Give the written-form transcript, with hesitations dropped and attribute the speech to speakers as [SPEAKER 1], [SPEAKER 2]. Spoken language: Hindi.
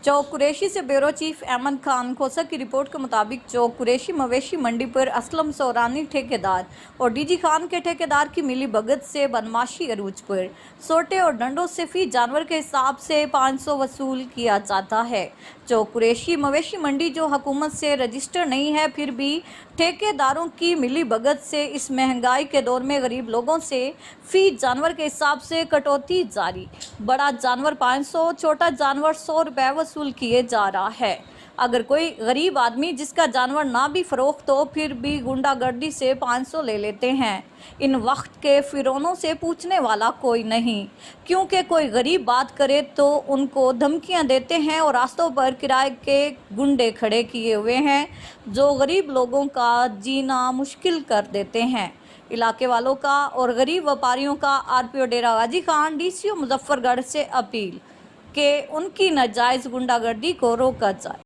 [SPEAKER 1] चौक कुरैशी से ब्यूरो चीफ अहमद खान खोसा की रिपोर्ट के मुताबिक चौक कुरैशी मवेशी मंडी पर असलम सौरानी ठेकेदार और डीजी खान के ठेकेदार की मिली भगत से बदमाशी अरूज पर सोटे और डंडों से फी जानवर के हिसाब से 500 वसूल किया जाता है। चौक कुरैशी मवेशी मंडी जो हुकूमत से रजिस्टर नहीं है, फिर भी ठेकेदारों की मिली भगत से इस महंगाई के दौर में गरीब लोगों से फी जानवर के हिसाब से कटौती जारी। बड़ा जानवर 500, छोटा जानवर 100 रुपये वसूल किए जा रहा है। अगर कोई गरीब आदमी जिसका जानवर ना भी फरोख्त हो, फिर भी गुंडागर्दी से 500 ले लेते हैं। इन वक्त के फिरौनों से पूछने वाला कोई नहीं, क्योंकि कोई गरीब बात करे तो उनको धमकियां देते हैं और रास्तों पर किराए के गुंडे खड़े किए हुए हैं जो गरीब लोगों का जीना मुश्किल कर देते हैं। इलाके वालों का और गरीब व्यापारियों का आरपीओ डेरा गाजी खान डीसीओ मुजफ्फरगढ़ से अपील कि उनकी नाजायज़ गुंडागर्दी को रोका जाए।